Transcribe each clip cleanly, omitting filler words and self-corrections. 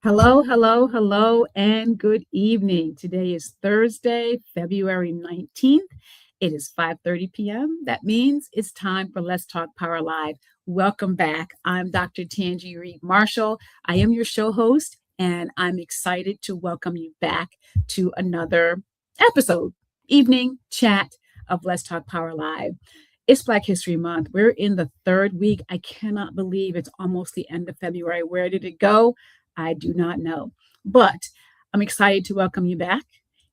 Hello, hello, hello, and good evening. Today is Thursday, February 19th. It is 5:30 p.m. That means it's time for Let's Talk Power Live. Welcome back. I'm Dr. Tanji Reed Marshall. I am your show host, and I'm excited to welcome you back to another episode, evening chat of Let's Talk Power Live. It's Black History Month. We're in the third week. I cannot believe it's almost the end of February. Where did it go? I do not know. But I'm excited to welcome you back.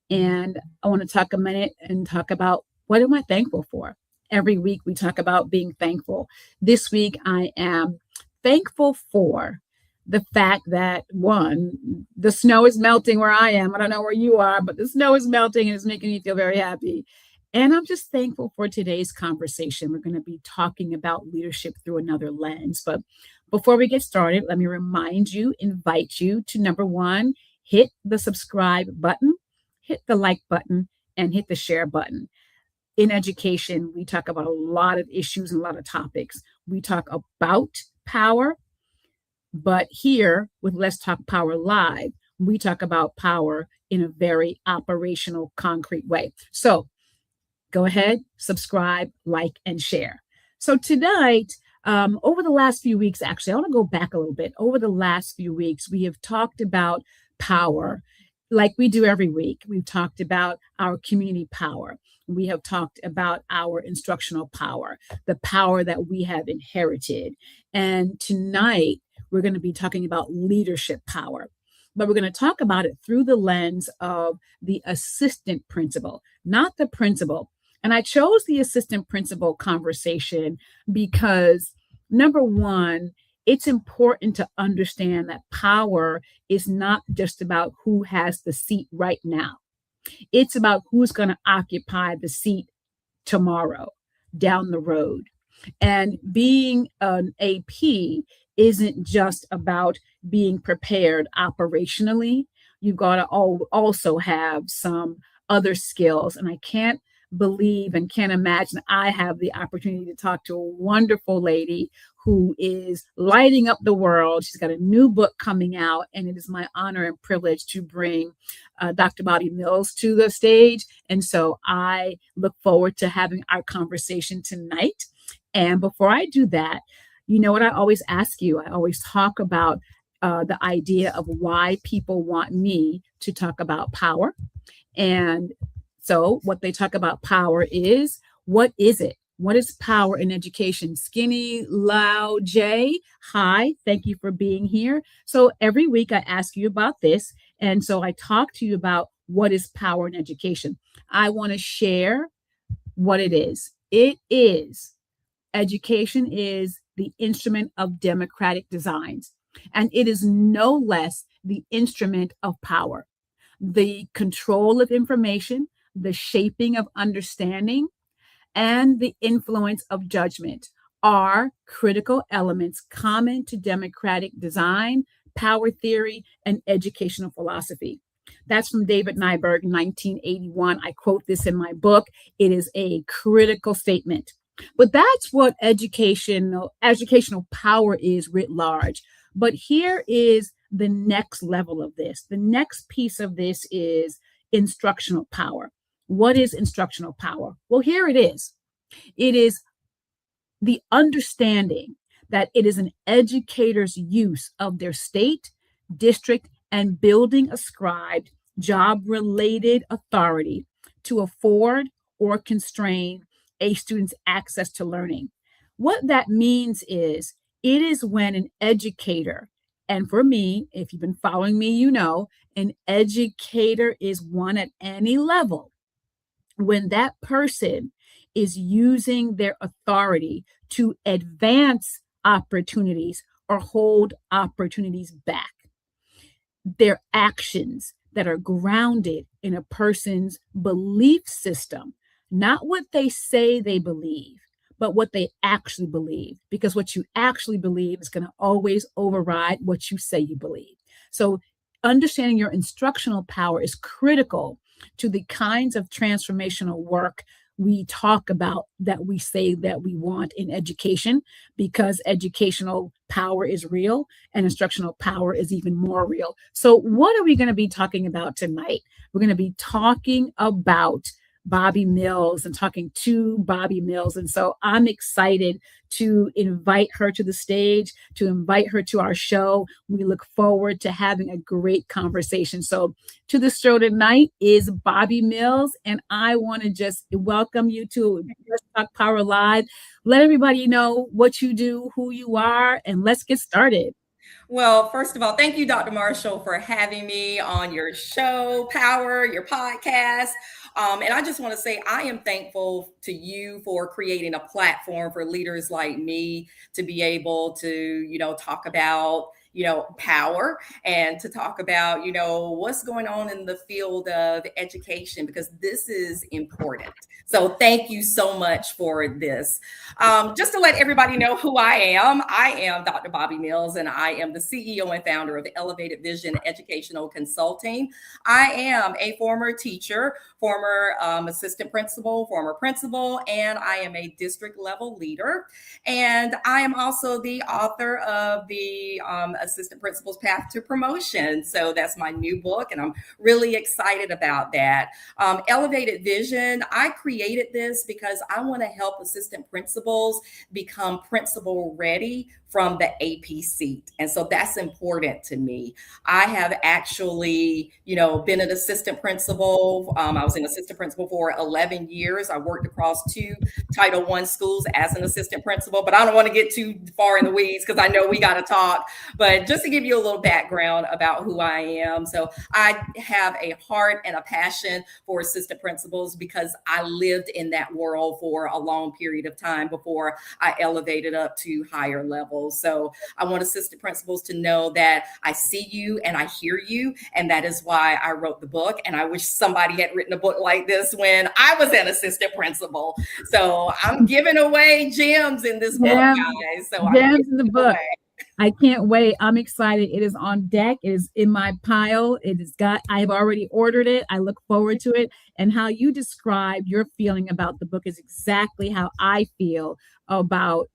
And I want to talk a minute and talk about what am I thankful for? Every week we talk about being thankful. This week I am thankful for the fact that one, the snow is melting where I am. I don't know where you are, but the snow is melting and it's making me feel very happy. And I'm just thankful for today's conversation. We're going to be talking about leadership through another lens. But before we get started, let me remind you, invite you to number one, hit the subscribe button, hit the like button, and hit the share button. In education, we talk about a lot of issues and a lot of topics. We talk about power, but here with Let's Talk Power Live, we talk about power in a very operational, concrete way. So go ahead, subscribe, like, and share. So tonight, over the last few weeks, actually, I want to go back a little bit. Over the last few weeks, we have talked about power like we do every week. We've talked about our community power. We have talked about our instructional power, the power that we have inherited. And tonight, we're going to be talking about leadership power. But we're going to talk about it through the lens of the assistant principal, not the principal. And I chose the assistant principal conversation because, number one, it's important to understand that power is not just about who has the seat right now. It's about who's going to occupy the seat tomorrow, down the road. And being an AP isn't just about being prepared operationally. You've got to also have some other skills. And I can't believe and can't imagine I have the opportunity to talk to a wonderful lady who is lighting up the world. She's got a new book coming out, and it is my honor and privilege to bring Dr. Bobbie Mills to the stage. And so I look forward to having our conversation tonight. And before I do that, you know what I always ask you? I always talk about the idea of why people want me to talk about power. And so what they talk about power is, what is it? What is power in education? Skinny Lao J, hi, thank you for being here. So every week I ask you about this. And so I talk to you about what is power in education. I want to share what it is. Education is the instrument of democratic designs, and it is no less the instrument of power. The control of information, the shaping of understanding, and the influence of judgment are critical elements common to democratic design, power theory, and educational philosophy. That's from David Nyberg, 1981. I quote this in my book. It is a critical statement. But that's what educational power is writ large. But here is the next level of this. The next piece of this is instructional power. What is instructional power? Well, here it is. It is the understanding that it is an educator's use of their state, district, and building ascribed job-related authority to afford or constrain a student's access to learning. What that means is it is when an educator, and for me, if you've been following me, you know, an educator is one at any level, when that person is using their authority to advance opportunities or hold opportunities back. Their actions that are grounded in a person's belief system, not what they say they believe, but what they actually believe, because what you actually believe is going to always override what you say you believe. So understanding your instructional power is critical to the kinds of transformational work we talk about, that we say that we want in education, because educational power is real and instructional power is even more real. So, what are we going to be talking about tonight? We're going to be talking about Bobbie Mills and talking to Bobbie Mills. And so I'm excited to invite her to the stage, to invite her to our show. We look forward to having a great conversation. So to the show tonight is Bobbie Mills, and I want to just welcome you to Let's Talk Power Live. Let everybody know what you do, who you are, and let's get started. Well, first of all, thank you, Dr. Marshall, for having me on your show, Power, your podcast. And I just want to say I am thankful to you for creating a platform for leaders like me to be able to, talk about, power and to talk about, what's going on in the field of education, because this is important. So thank you so much for this. Just to let everybody know who I am Dr. Bobbie Mills, and I am the CEO and founder of Elevated Vision Educational Consulting. I am a former teacher, former assistant principal, former principal, and I am a district level leader. And I am also the author of the Assistant Principal's Path to Promotion. So that's my new book, and I'm really excited about that. Elevated Vision, I created this because I want to help assistant principals become principal ready from the AP seat. And so that's important to me. I have actually, been an assistant principal. I was an assistant principal for 11 years. I worked across 2 Title I schools as an assistant principal, but I don't want to get too far in the weeds because I know we got to talk. But just to give you a little background about who I am. So I have a heart and a passion for assistant principals because I lived in that world for a long period of time before I elevated up to higher levels. So I want assistant principals to know that I see you and I hear you. And that is why I wrote the book. And I wish somebody had written a book like this when I was an assistant principal. So I'm giving away gems in this book, guys. So gems in the book. I can't wait. I'm excited. It is on deck. It is in my pile. I have already ordered it. I look forward to it. And how you describe your feeling about the book is exactly how I feel about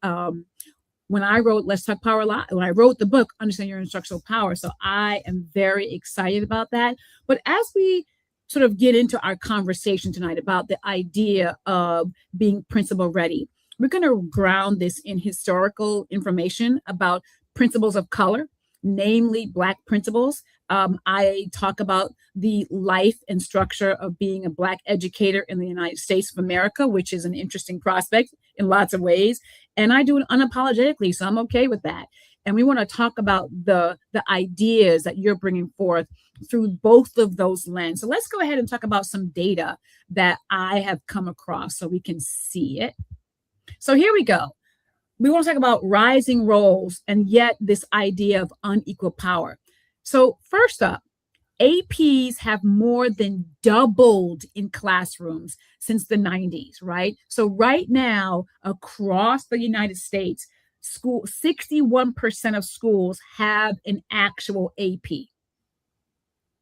when I wrote Let's Talk Power Live, when I wrote the book, Understand Your Instructional Power. So I am very excited about that. But as we sort of get into our conversation tonight about the idea of being principal ready, we're going to ground this in historical information about principals of color, namely Black principals. I talk about the life and structure of being a Black educator in the United States of America, which is an interesting prospect in lots of ways. And I do it unapologetically, so I'm okay with that. And we want to talk about the ideas that you're bringing forth through both of those lenses. So let's go ahead and talk about some data that I have come across so we can see it. So here we go. We want to talk about rising roles and yet this idea of unequal power. So first up, APs have more than doubled in classrooms since the 90s, right? So right now, across the United States, 61% of schools have an actual AP.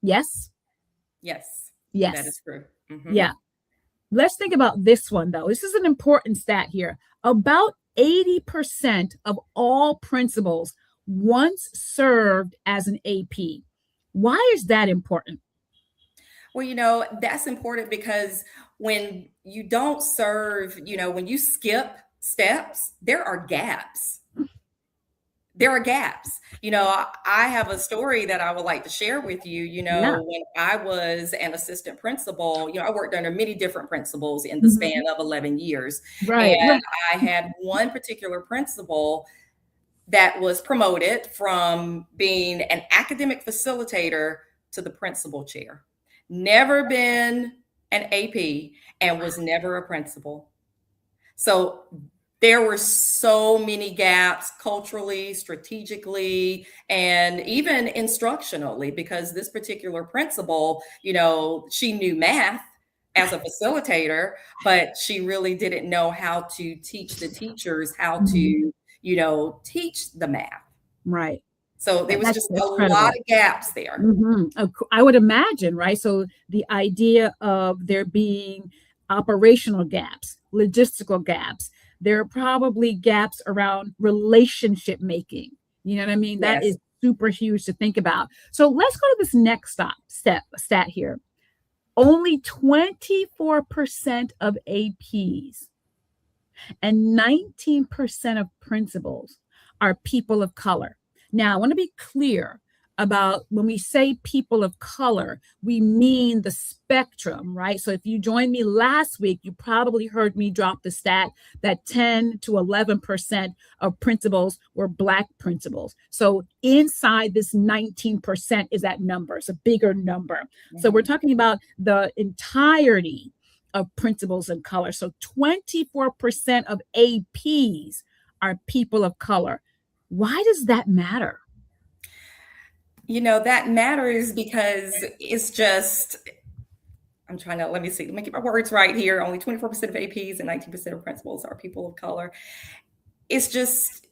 Yes? Yes. Yes. That is true. Mm-hmm. Yeah. Let's think about this one, though. This is an important stat here. About 80% of all principals once served as an AP. Why is that important? Well, that's important because when you don't serve, when you skip steps, there are gaps. There are gaps. I have a story that I would like to share with you. When I was an assistant principal, I worked under many different principals in the span of 11 years. Right. And I had one particular principal that was promoted from being an academic facilitator to the principal chair. Never been an AP and was never a principal. So there were so many gaps culturally, strategically, and even instructionally, because this particular principal, she knew math as a facilitator, but she really didn't know how to teach the teachers how to, teach the math. Right. So there was just a lot of gaps there. Mm-hmm. I would imagine, right? So the idea of there being operational gaps, logistical gaps, there are probably gaps around relationship making, You know what I mean? That Yes. is super huge to think about. So let's go to this next stat here. Only 24% of APs and 19% of principals are people of color. Now, I want to be clear about when we say people of color, we mean the spectrum, right? So if you joined me last week, you probably heard me drop the stat that 10 to 11% of principals were Black principals. So inside this 19% is that number. It's a bigger number. So we're talking about the entirety of principals of color. So 24% of APs are people of color. Why does that matter? That matters because it's just, I'm trying to, let me see, let me get my words right here. Only 24% of APs and 19% of principals are people of color. It's just,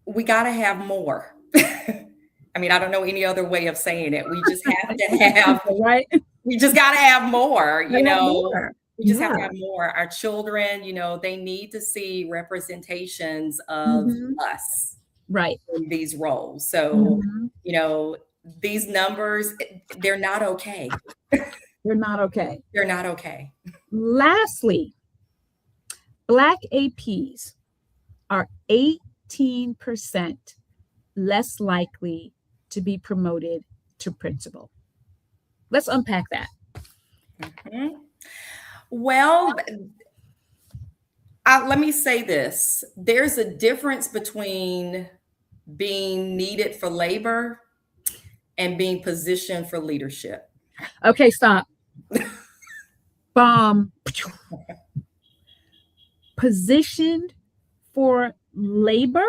we got to have more. I mean, I don't know any other way of saying it. We just have to have, right? We just got to have more, More. We just have to have more. Our children, they need to see representations of us right in these roles. So, these numbers, they're not okay. They're not okay. They're not okay. Lastly, Black APs are 18% less likely to be promoted to principal. Let's unpack that. Well, let me say this. There's a difference between being needed for labor and being positioned for leadership. Okay, stop. Bomb. Positioned for labor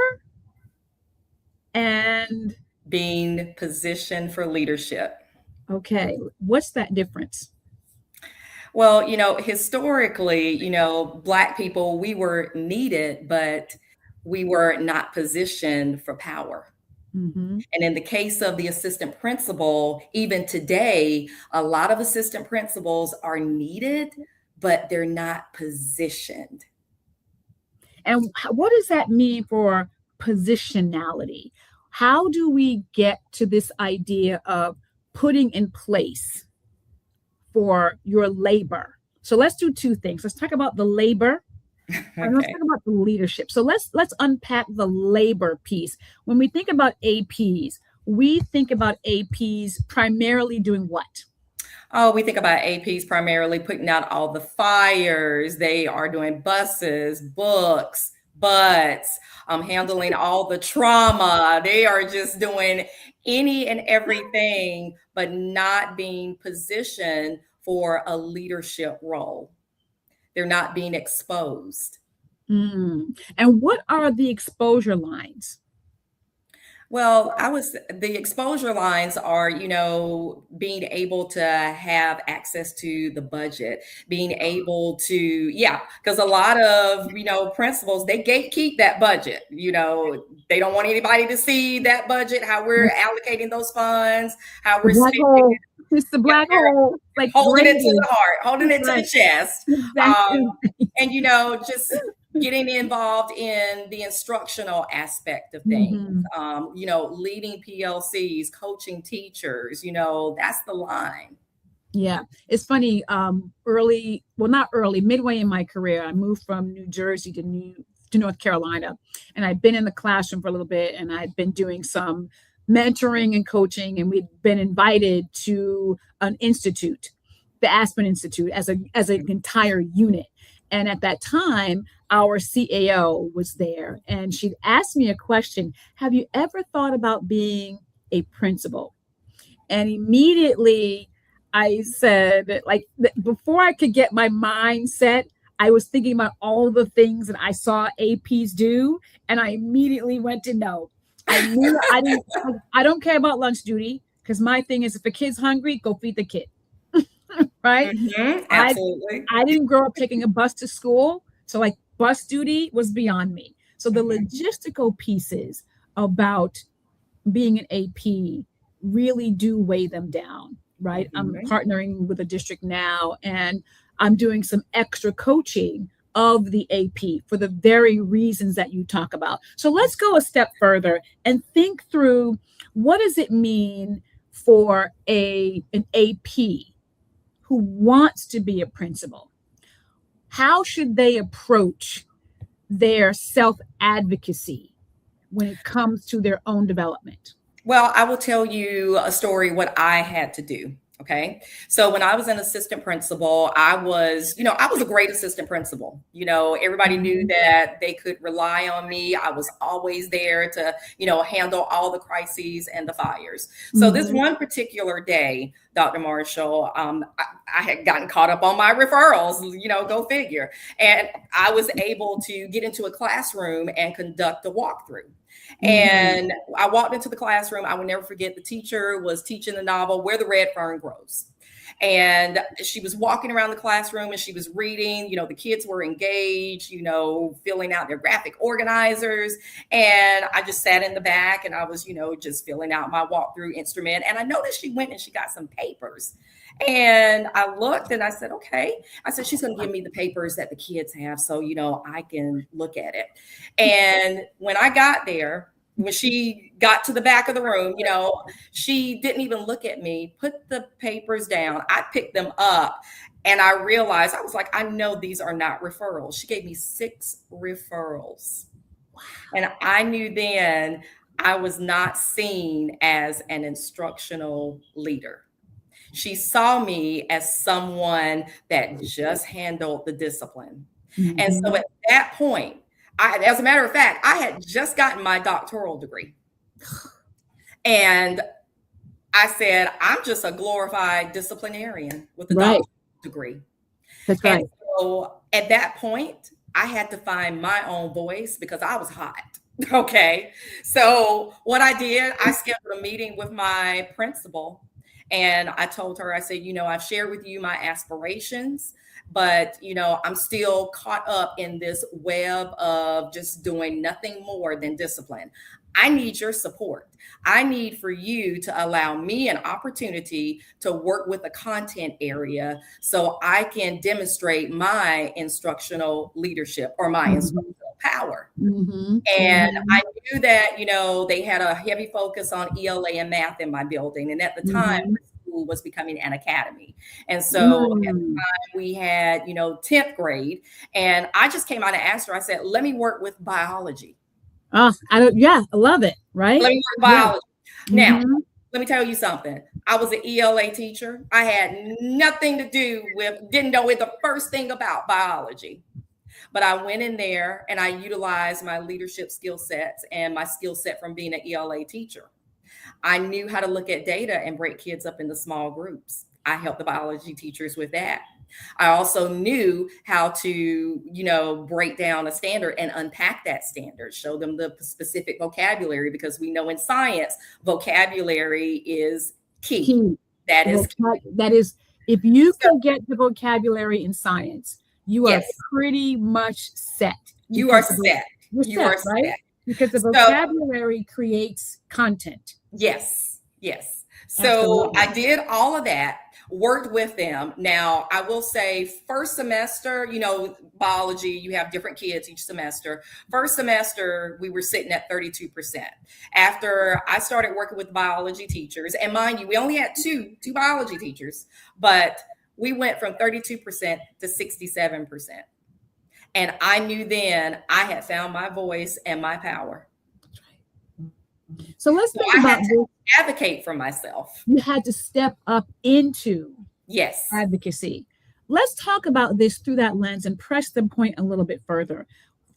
and being positioned for leadership. Okay, what's that difference? Well, historically, Black people, we were needed, but we were not positioned for power. And in the case of the assistant principal, even today, a lot of assistant principals are needed, but they're not positioned. And what does that mean for positionality? How do we get to this idea of putting in place for your labor? So let's do two things. Let's talk about the labor. And let's talk about the leadership. So let's unpack the labor piece. When we think about APs, we think about APs primarily doing what? Oh, we think about APs primarily putting out all the fires. They are doing buses, books, butts, handling all the trauma. They are just doing any and everything, but not being positioned for a leadership role. They're not being exposed. And what are the exposure lines? Well, the exposure lines are, being able to have access to the budget, being able to, because a lot of, principals, they gatekeep that budget. They don't want anybody to see that budget, how we're allocating those funds, how we're spending. It's the black hole, like holding it to the heart, holding it to the chest. Exactly. And, just getting involved in the instructional aspect of things, leading PLCs, coaching teachers, that's the line. Yeah, it's funny. Midway in my career, I moved from New Jersey to North Carolina, and I'd been in the classroom for a little bit, and I'd been doing some mentoring and coaching, and we'd been invited to an institute, the Aspen Institute, as an entire unit. And at that time, our CAO was there, and she'd asked me a question: have you ever thought about being a principal? And immediately I said, before I could get my mindset, I was thinking about all the things that I saw APs do, and I immediately went to no. I don't care about lunch duty, because my thing is, if a kid's hungry, go feed the kid. Right? Absolutely. I didn't grow up taking a bus to school, so bus duty was beyond me. So the logistical pieces about being an AP really do weigh them down, right? I'm partnering with a district now, and I'm doing some extra coaching of the AP for the very reasons that you talk about. So let's go a step further and think through, what does it mean for an AP who wants to be a principal? How should they approach their self-advocacy when it comes to their own development? Well, I will tell you a story what I had to do. Okay. So when I was an assistant principal, I was a great assistant principal. Everybody knew that they could rely on me. I was always there to, handle all the crises and the fires. So this one particular day, Dr. Marshall, I had gotten caught up on my referrals, go figure. And I was able to get into a classroom and conduct a walkthrough. And I walked into the classroom. I will never forget, the teacher was teaching the novel Where the Red Fern Grows. And she was walking around the classroom and she was reading, the kids were engaged, filling out their graphic organizers. And I just sat in the back and I was, just filling out my walkthrough instrument. And I noticed she went and she got some papers. And I looked and I said, okay. I said, she's going to give me the papers that the kids have so, I can look at it. And when I got there, when she got to the back of the room, she didn't even look at me, put the papers down. I picked them up and I realized, I was like, I know these are not referrals. She gave me 6 referrals. And I knew then I was not seen as an instructional leader. She saw me as someone that just handled the discipline. And so at that point, as a matter of fact, I had just gotten my doctoral degree. And I said, I'm just a glorified disciplinarian with a doctoral degree. That's right. And so at that point, I had to find my own voice because I was hot. Okay. So what I did, I scheduled a meeting with my principal. And I told her, I said, I've shared with you my aspirations, but, I'm still caught up in this web of just doing nothing more than discipline. I need your support. I need for you to allow me an opportunity to work with a content area so I can demonstrate my instructional leadership or my instructional power. And I knew that, they had a heavy focus on ELA and math in my building. And at the time, the school was becoming an academy. And so at the time we had, 10th grade. And I just came out and asked her, I said, let me work with biology. I love it. Right. Let me work biology. Now, let me tell you something. I was an ELA teacher. I had nothing to do with, didn't know the first thing about biology. But I went in there and I utilized my leadership skill sets and my skill set from being an ELA teacher. I knew how to look at data and break kids up into small groups. I helped the biology teachers with that. I also knew how to, break down a standard and unpack that standard, show them the specific vocabulary, because we know in science, vocabulary is key. That is, if you can get the vocabulary in science, you are pretty much set. You are set. You are set. Because the vocabulary creates content. Yes. So I did all of that, worked with them. Now, I will say first semester, biology, you have different kids each semester. First semester, we were sitting at 32%. After I started working with biology teachers, and mind you, we only had two biology teachers, but we went from 32% to 67%. And I knew then I had found my voice and my power. So let's think about this. Advocate for myself. You had to step up into advocacy. Let's talk about this through that lens and press the point a little bit further.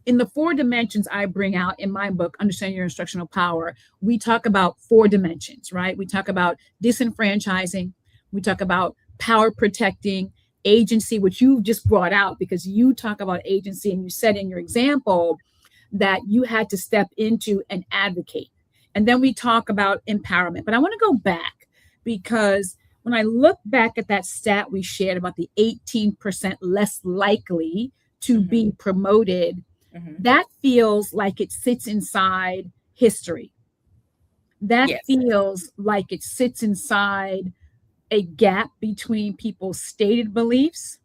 In the 4 dimensions I bring out in my book, Understanding Your Instructional Power, we talk about 4 dimensions, right? We talk about disenfranchising. We talk about power protecting, agency, which you just brought out because you talk about agency and you said in your example that you had to step into and advocate. And then we talk about empowerment. But I want to go back because when I look back at that stat we shared about the 18% less likely to be promoted, that feels like it sits inside history. That feels like it sits inside a gap between people's stated beliefs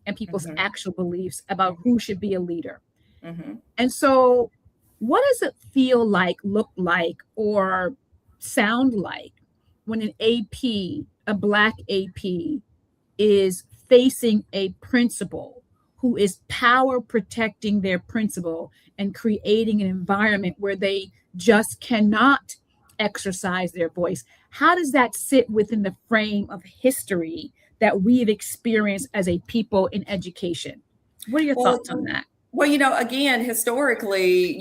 and people's Mhm. actual beliefs about Mhm. who should be a leader. Mhm. And so, what does it feel like, look like, or sound like when an AP, a Black AP, is facing a principal who is power protecting their principal and creating an environment where they just cannot exercise their voice? How does that sit within the frame of history that we've experienced as a people in education? What are your Well, thoughts on that? again, historically,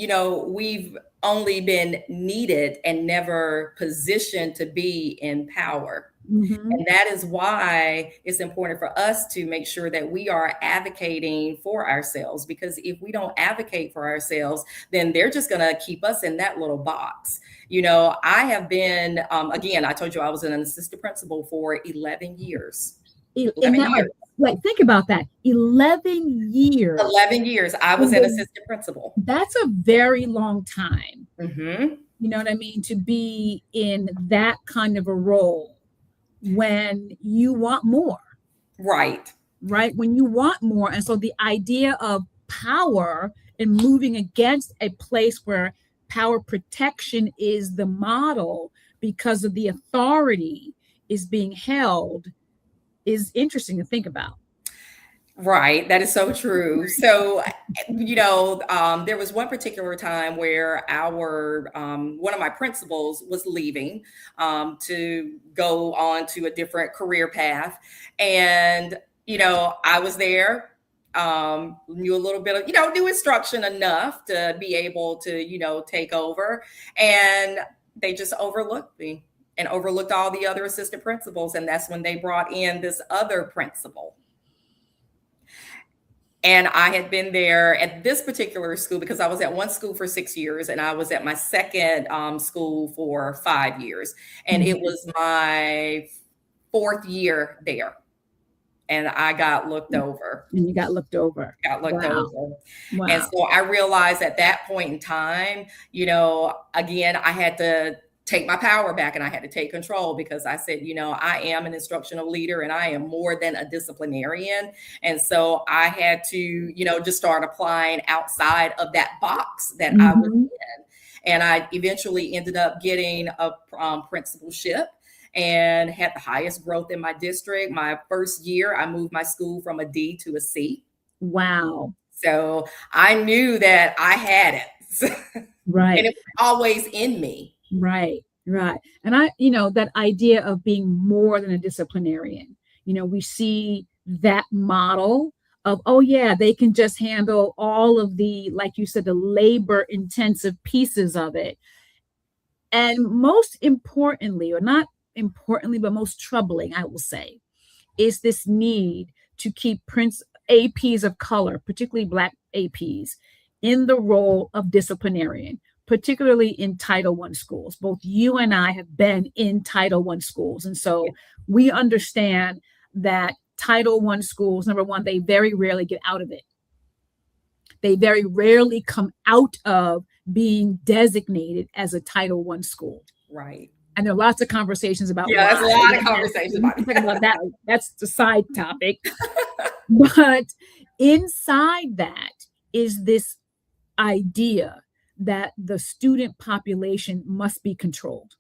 we've only been needed and never positioned to be in power. Hmm. And that is why it's important for us to make sure that we are advocating for ourselves, because if we don't advocate for ourselves, then they're just going to keep us in that little box. I have been, again, I told you I was an assistant principal for 11 years. And 11 that, years. like, think about that. 11 years. 11 years. I was In an the, assistant principal. that's a very long time. Hmm. You know what I mean? To be in that kind of a role when you want more, Right. right? When you want more. And so the idea of power and moving against a place where power protection is the model because of the authority is being held is interesting to think about. Right. That is so true. So, there was one particular time where one of my principals was leaving to go on to a different career path. And, I was there, knew a little bit of, knew instruction enough to be able to, take over. And they just overlooked me and overlooked all the other assistant principals. And that's when they brought in this other principal. And I had been there at this particular school because I was at one school for 6 years and I was at my second school for 5 years. And it Mhm. was my fourth year there. And I got looked over, And you got looked over. got looked Wow. over. And Wow. so I realized at that point in time, again, I had to take my power back and I had to take control because I said, I am an instructional leader and I am more than a disciplinarian. And so I had to, just start applying outside of that box that I was Hmm. in. And I eventually ended up getting a principalship and had the highest growth in my district. My first year, I moved my school from a D to a C. Wow. So I knew that I had it. And Right. it was always in me. Right. Right. And that idea of being more than a disciplinarian, we see that model of, oh, yeah, they can just handle all of the, like you said, the labor intensive pieces of it. And most importantly, or not importantly, but most troubling, I will say, is this need to keep APs of color, particularly Black APs, in the role of disciplinarian, particularly in Title I schools. Both you and I have been in Title I schools. And so we understand that Title I schools, number one, they very rarely get out of it. They very rarely come out of being designated as a Title I school. Right. And there are lots of conversations about Yeah, why. there's a lot of conversations We about can it. talk about that. That's the side topic. But inside that is this idea that the student population must be controlled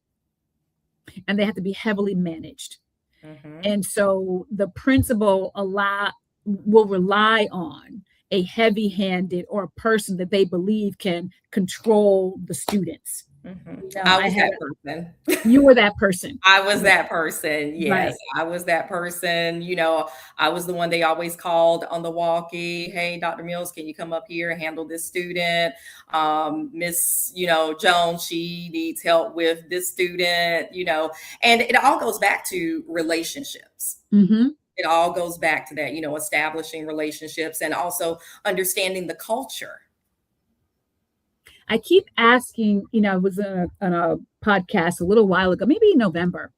and they have to be heavily managed. Mm-hmm. And so the principal will rely on a heavy-handed or a person that they believe can control the students. Mm-hmm. I I was had that person. You were that person. I was that person. Right. Yes, I was that person. I was the one they always called on the walkie. Hey, Dr. Mills, can you come up here and handle this student? Miss, Jones, she needs help with this student, and it all goes back to relationships. Mm-hmm. It all goes back to that, establishing relationships and also understanding the culture. I keep asking, I was on a podcast a little while ago, maybe in November,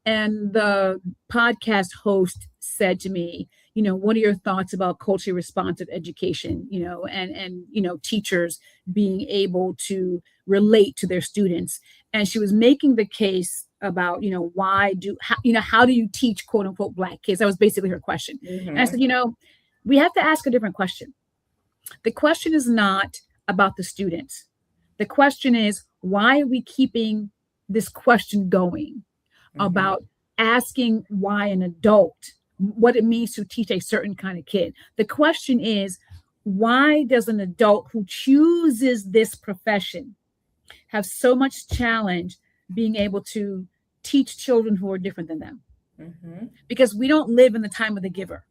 and the podcast host said to me, what are your thoughts about culturally responsive education, and teachers being able to relate to their students. And she was making the case about, how do you teach quote unquote Black kids? That was basically her question. And I Mm-hmm. said, we have to ask a different question. The question is not about the students. The question is, why are we keeping this question going about asking why an adult, what it means to teach a certain kind of kid? The question is, why does an adult who chooses this profession have so much challenge being able to teach children who are different than them? Because we don't live in the time of the giver.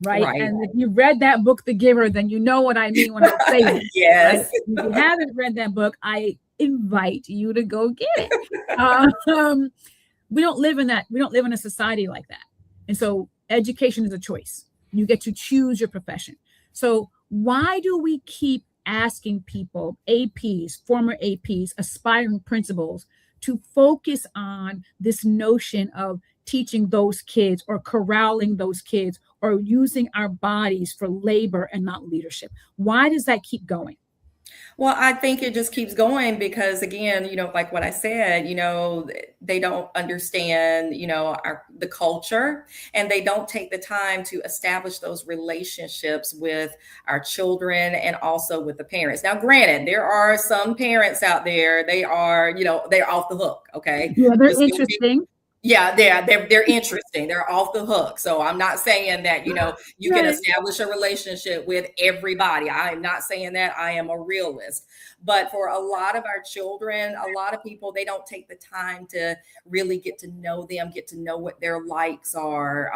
Right. And if you've read that book, The Giver, then you know what I mean when I say that. Yes. Right? If you haven't read that book, I invite you to go get it. We don't live in that. We don't live in a society like that. And so education is a choice. You get to choose your profession. So why do we keep asking people, APs, former APs, aspiring principals, to focus on this notion of teaching those kids or corralling those kids or using our bodies for labor and not leadership? Why does that keep going? Well, I think it just keeps going because, again, like what I said, they don't understand, the culture, and they don't take the time to establish those relationships with our children and also with the parents. Now, granted, there are some parents out there, they're off the hook. Okay. Yeah, they're interesting. Yeah, they're interesting. They're off the hook. So I'm not saying that, you can establish a relationship with everybody. I am not saying that. I am a realist. But for a lot of our children, a lot of people, they don't take the time to really get to know them, get to know what their likes are,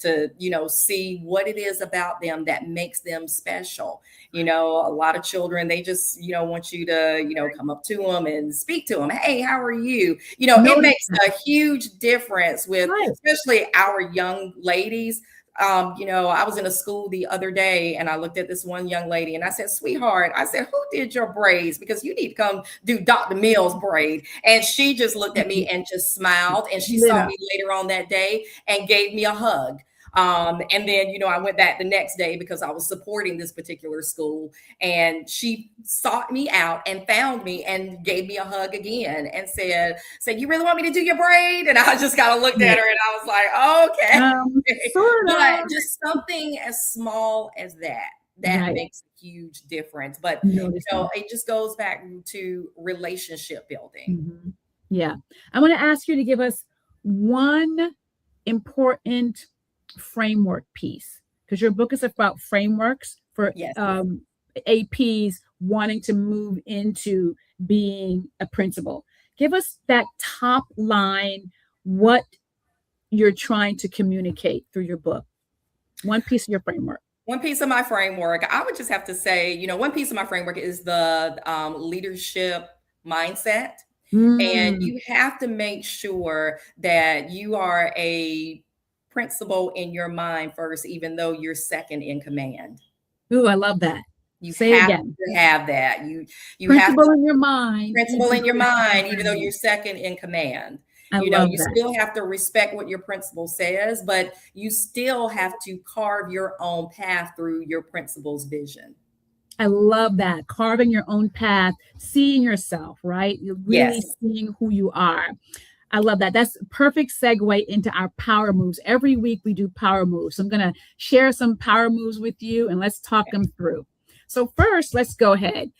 to, see what it is about them that makes them special. A lot of children, they just, want you to, come up to them and speak to them. Hey, how are you? It makes a huge difference with, especially our young ladies. I was in a school the other day and I looked at this one young lady and I said, sweetheart, I said, who did your braids? Because you need to come do Dr. Mills braid. And she just looked at me and just smiled. And she saw me later on that day and gave me a hug. And then, I went back the next day because I was supporting this particular school, and she sought me out and found me and gave me a hug again and said, you really want me to do your braid? And I just kind of looked at her and I was like, okay. But just something as small as that makes a huge difference. But, it just goes back to relationship building. Yeah. I want to ask you to give us one important framework piece, because your book is about frameworks for APs wanting to move into being a principal. Give us that top line, what you're trying to communicate through your book. One piece of your framework. One piece of my framework, I would just have to say, one piece of my framework is the leadership mindset. And you have to make sure that you are a principal in your mind first, even though you're second in command. Ooh, I love that. You have to have that. You principal have in your mind. Principal in your mind, even though you're second in command. You still have to respect what your principal says, but you still have to carve your own path through your principal's vision. I love that. Carving your own path, seeing yourself, right? You're really seeing who you are. I love that. That's a perfect segue into our power moves. Every week we do power moves. So I'm going to share some power moves with you and let's talk them through. So first, let's go ahead.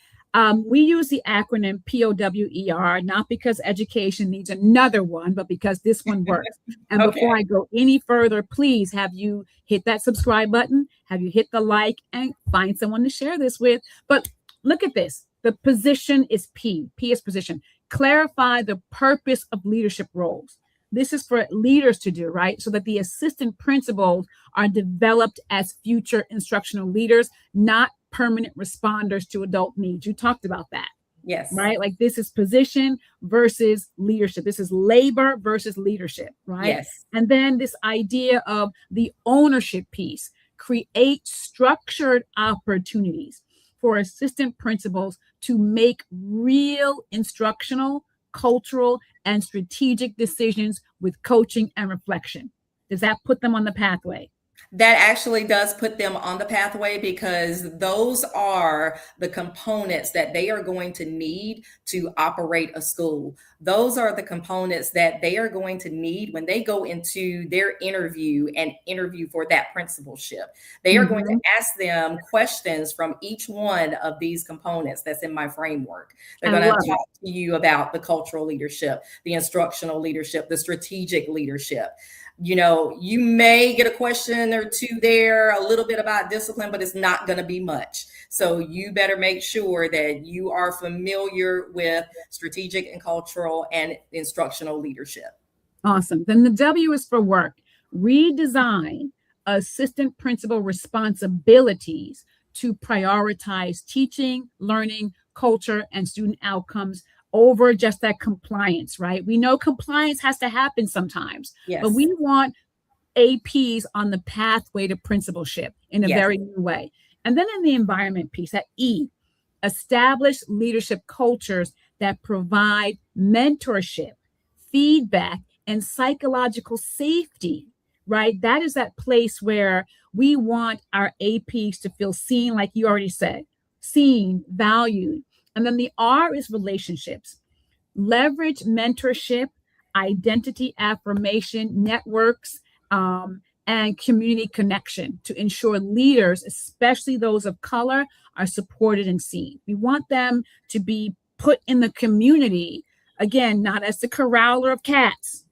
We use the acronym POWER, not because education needs another one, but because this one works. And before I go any further, please have you hit that subscribe button, have you hit the like, and find someone to share this with. But look at this. The position is P. P is position. Clarify the purpose of leadership roles. This is for leaders to do, right? So that the assistant principals are developed as future instructional leaders, not permanent responders to adult needs. You talked about that. Yes. Right? Like this is position versus leadership. This is labor versus leadership, right? Yes. And then this idea of the ownership piece, create structured opportunities for assistant principals to make real instructional, cultural, and strategic decisions with coaching and reflection. Does that put them on the pathway? That actually does put them on the pathway because those are the components that they are going to need to operate a school. Those are the components that they are going to need when they go into their interview and interview for that principalship. They are going to Mm-hmm. ask them questions from each one of these components that's in my framework. They're I going to love it. talk to you about the cultural leadership, the instructional leadership, the strategic leadership. You may get a question or two there, a little bit about discipline, but it's not going to be much. So you better make sure that you are familiar with strategic and cultural and instructional leadership. Awesome. Then the W is for work. Redesign assistant principal responsibilities to prioritize teaching, learning, culture, and student outcomes over just that compliance, right? We know compliance has to happen sometimes, but Yes. we want APs on the pathway to principalship in a Yes. very new way. And then in the environment piece, at E, establish leadership cultures that provide mentorship, feedback, and psychological safety, right? That is that place where we want our APs to feel seen, like you already said, seen, valued. And then the R is relationships. Leverage mentorship, identity affirmation, networks, and community connection to ensure leaders, especially those of color, are supported and seen. We want them to be put in the community, again, not as the corraler of cats,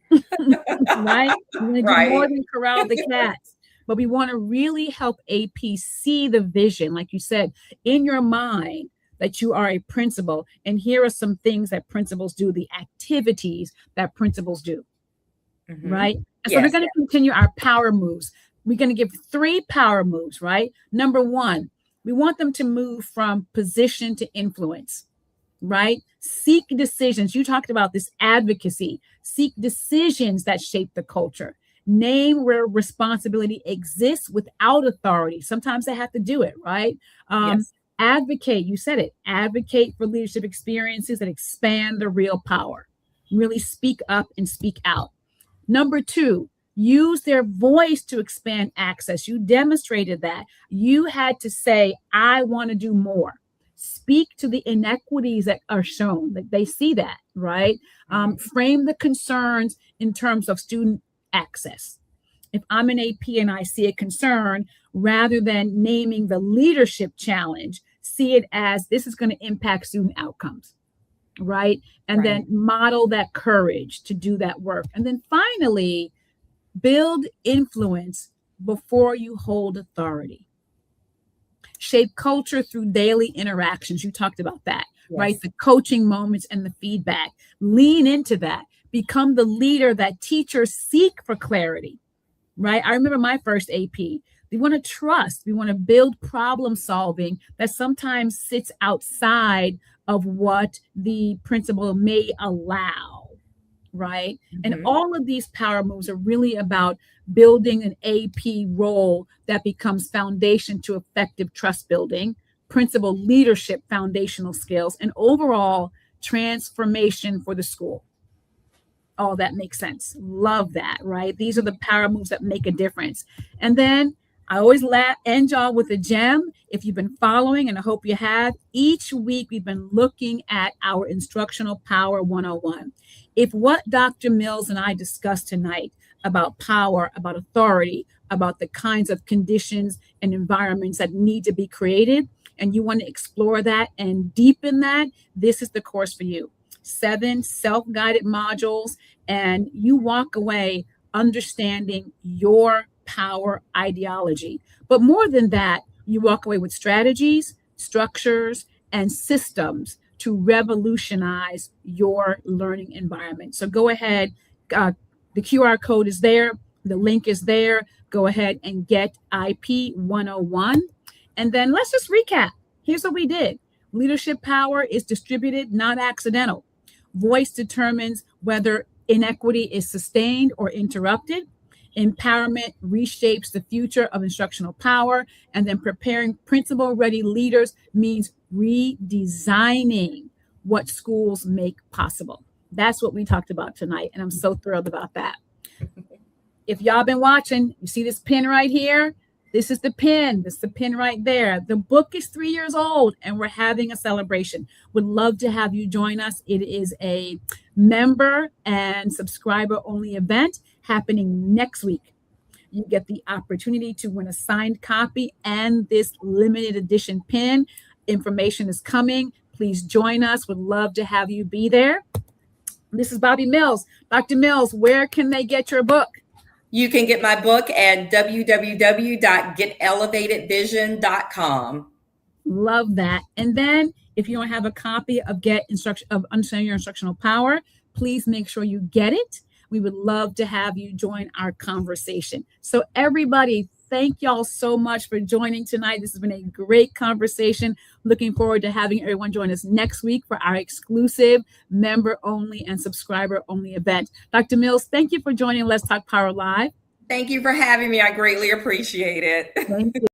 right? We want to do more Right. than corral the cats, but we want to really help AP see the vision, like you said, in your mind that you are a principal. And here are some things that principals do, the activities that principals do, Mm-hmm. right? And so we're Yes. going to continue our power moves. We're going to give 3 power moves, right? Number 1, we want them to move from position to influence, right? Seek decisions. You talked about this advocacy. Seek decisions that shape the culture. Name where responsibility exists without authority. Sometimes they have to do it, right? Um, Yes. Advocate, you said it, advocate for leadership experiences that expand the real power. Really speak up and speak out. Number 2, use their voice to expand access. You demonstrated that. You had to say, I want to do more. Speak to the inequities that are shown, that they see that, right? Mm-hmm. Frame the concerns in terms of student access. If I'm an AP and I see a concern, rather than naming the leadership challenge, see it as this is going to impact student outcomes, right? And Right. then model that courage to do that work. And then finally, build influence before you hold authority. Shape culture through daily interactions. You talked about that, right? Yes. The coaching moments and the feedback. Lean into that. Become the leader that teachers seek for clarity, right? I remember my first AP. We want to trust, we want to build problem solving that sometimes sits outside of what the principal may allow, right? And Mm-hmm. all of these power moves are really about building an AP role that becomes foundation to effective trust building, principal leadership, foundational skills, and overall transformation for the school. Oh, that makes sense. Love that, right? These are the power moves that make a difference. And then I always end y'all with a gem. If you've been following, and I hope you have, each week we've been looking at our instructional power 101. If what Dr. Mills and I discussed tonight about power, about authority, about the kinds of conditions and environments that need to be created, and you want to explore that and deepen that, this is the course for you. 7 self-guided modules, and you walk away understanding your power ideology. But more than that, you walk away with strategies, structures, and systems to revolutionize your learning environment. So go ahead. The QR code is there. The link is there. Go ahead and get IP 101. And then let's just recap. Here's what we did. Leadership power is distributed, not accidental. Voice determines whether inequity is sustained or interrupted. Empowerment reshapes the future of instructional power. And then preparing principal ready leaders means redesigning what schools make possible. That's what we talked about tonight. And I'm so thrilled about that. if y'all been watching, you see this pin right here? This is the pin. This is the pin right there. The book is 3 years old and we're having a celebration. Would love to have you join us. It is a member and subscriber only event happening next week. You get the opportunity to win a signed copy and this limited edition pin. Information is coming. Please join us. Would love to have you be there. This is Bobbie Mills. Dr. Mills, where can they get your book? You can get my book at www.getelevatedvision.com. Love that. And then if you don't have a copy of Understanding Your Instructional Power, please make sure you get it. We would love to have you join our conversation. So everybody, thank y'all so much for joining tonight. This has been a great conversation. Looking forward to having everyone join us next week for our exclusive member only and subscriber only event. Dr. Mills, thank you for joining Let's Talk Power Live. Thank you for having me. I greatly appreciate it. Thank you.